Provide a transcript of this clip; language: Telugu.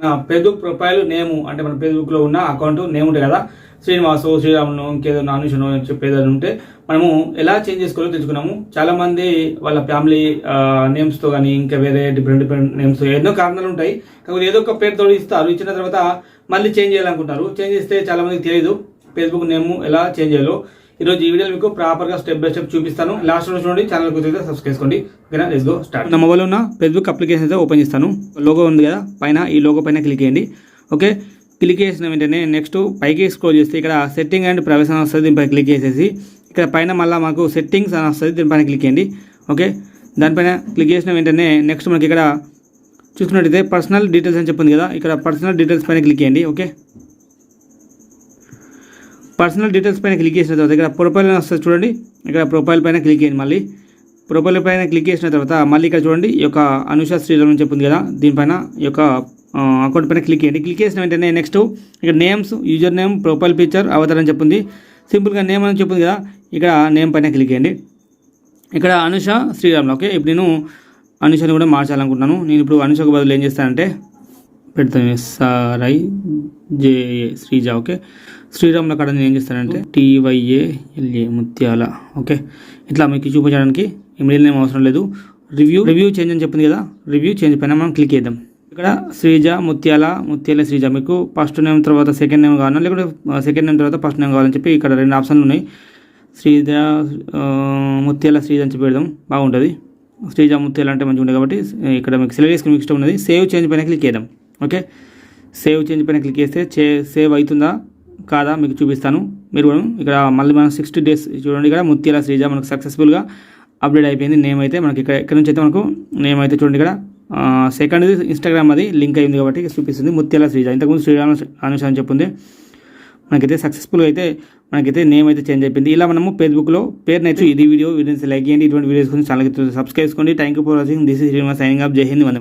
మన ఫేస్బుక్ ప్రొఫైల్ నేము అంటే మన ఫేస్బుక్లో ఉన్న అకౌంట్ నేమ్ ఉంటుంది కదా, శ్రీనివాసు, శ్రీరామును, ఇంకేదో నానుషను చెప్పేదని ఉంటే మనము ఎలా చేంజ్ చేసుకోవాలో తెలుసుకున్నాము. చాలామంది వాళ్ళ ఫ్యామిలీ నేమ్స్తో కానీ ఇంకా వేరే డిఫరెంట్ నేమ్స్ ఎన్నో కారణాలు ఉంటాయి. కాకపోతే ఏదో ఒక పేరుతో ఇస్తారు, ఇచ్చిన తర్వాత మళ్ళీ చేంజ్ చేయాలనుకుంటారు. చేంజ్ చేస్తే చాలామందికి తెలియదు ఫేస్బుక్ నేమ్ ఎలా చేంజ్ చేయాలో. ఈరోజు ఈ వీడియోలో మీకు ప్రాపర్గా స్టెప్ బై స్టెప్ చూపిస్తాను. లాస్ట్ రోజు చూడండి, ఛానల్ అయితే సబ్స్క్రైబ్ చేసుకోండి. ఓకేనా, లెట్స్ గో స్టార్ట్. నా మొబైల్లో ఉన్న ఫేస్బుక్ అప్లికేషన్ అయితే ఓపెన్ చేస్తాను. లోగో ఉంది కదా పైన, ఈ లోగో పైన క్లిక్ చేయండి. ఓకే, క్లిక్ చేసిన వెంటనే నెక్స్ట్ పైకి స్క్రోల్ చేస్తే ఇక్కడ సెట్టింగ్ అండ్ ప్రైవసీ అని వస్తుంది. దీనిపై క్లిక్ చేసేసి ఇక్కడ పైన మళ్ళీ మాకు సెట్టింగ్స్ అని వస్తుంది, దీనిపైన క్లిక్ చేయండి. ఓకే, దానిపైన క్లిక్ చేసిన వెంటనే నెక్స్ట్ మనకి ఇక్కడ చూసుకున్నట్టయితే పర్సనల్ డీటెయిల్స్ అని చెప్పింది కదా, ఇక్కడ పర్సనల్ డీటెయిల్స్ పైన క్లిక్ చేయండి. ఓకే, పర్సనల్ డీటెయిల్స్ పైన క్లిక్ చేసిన తర్వాత ఇక్కడ ప్రొఫైల్ వస్తుంది చూడండి, ఇక్కడ ప్రొఫైల్ పైన క్లిక్ చేయండి. మళ్ళీ ప్రొఫైల్ పైన క్లిక్ చేసిన తర్వాత మళ్ళీ ఇక్కడ చూడండి ఈ యొక్క అనుష శ్రీరామ్ అని చెప్పింది కదా, దీనిపైన ఈ యొక్క అకౌంట్ పైన క్లిక్ చేయండి. క్లిక్ చేసిన వెంటనే నెక్స్ట్ ఇక్కడ names, user name, profile picture, Avatar అని చెప్పింది. సింపుల్గా నేమ్ అని చెప్పింది కదా, ఇక్కడ నేమ్ పైన క్లిక్ చేయండి. ఇక్కడ అనుష శ్రీరామ్. ఓకే, ఇప్పుడు నేను అనుషని కూడా మార్చాలనుకుంటున్నాను. నేను ఇప్పుడు అనుషకు బదులు ఏం చేస్తానంటే పెడతాను SRI JA శ్రీజ. ఓకే, శ్రీరామ్లో కాడ నేను ఏం చేస్తానంటే TYALA ముత్యాల. ఓకే, ఇట్లా మీకు చూపించడానికి మిడిల్ నేమ్ అవసరం లేదు. రివ్యూ చేంజ్ అని చెప్పింది కదా, రివ్యూ చేంజ్ పైన మనం క్లిక్ చేద్దాం. ఇక్కడ శ్రీజ ముత్యాల శ్రీజ, మీకు ఫస్ట్ నేమ్ తర్వాత సెకండ్ నేమ్ కావాలన్నా లేకపోతే సెకండ్ నేమ్ తర్వాత ఫస్ట్ నేమ్ కావాలని చెప్పి ఇక్కడ 2 ఆప్షన్లు ఉన్నాయి. శ్రీజ ముత్యాల శ్రీజ అని చెప్పి పెడదాం, బాగుంటుంది. శ్రీజ ముత్యాల అంటే మంచిగా ఉంటుంది కాబట్టి ఇక్కడ మీకు సెలెక్ట్ చేసుకుని మీకు ఇష్టం ఉన్నది. సేవ్ చేంజ్ పైన క్లిక్ చేద్దాం. ఓకే, సేవ్ చేంజ్ పైన క్లిక్ చేస్తే సేవ్ అవుతుందా కాదా మీకు చూపిస్తాను. మీరు ఇక్కడ మళ్ళీ మనం 60 days చూడండి, ఇక్కడ ముత్యాల శ్రీజ మనకు సక్సెస్ఫుల్గా అప్డేట్ అయిపోయింది. నేమ్ అయితే మనకి ఇక్కడ నుంచి అయితే మనకు నేమ్ అయితే చూడండి, ఇక్కడ సెకండ్ ఇన్స్టాగ్రామ్ అది లింక్ అయింది కాబట్టి చూపిస్తుంది ముత్యాల శ్రీజ. ఇంతకుముందు శ్రీరామ్ అనుష అని చెప్పింది, మనకైతే సక్సెస్ఫుల్గా అయితే మనకైతే నేమ్ అయితే చేంజ్ అయిపోయింది. ఇలా మనము ఫేస్బుక్లో పేరునైతే ఇది వీడియోస్ లైక్ చేయండి. ఇటువంటి వీడియోస్ గురించి ఛానల్కి సబ్స్క్రైబ్ చేసుకోండి. Thank you for watching. This is Srinivas signing off. జై హింద్.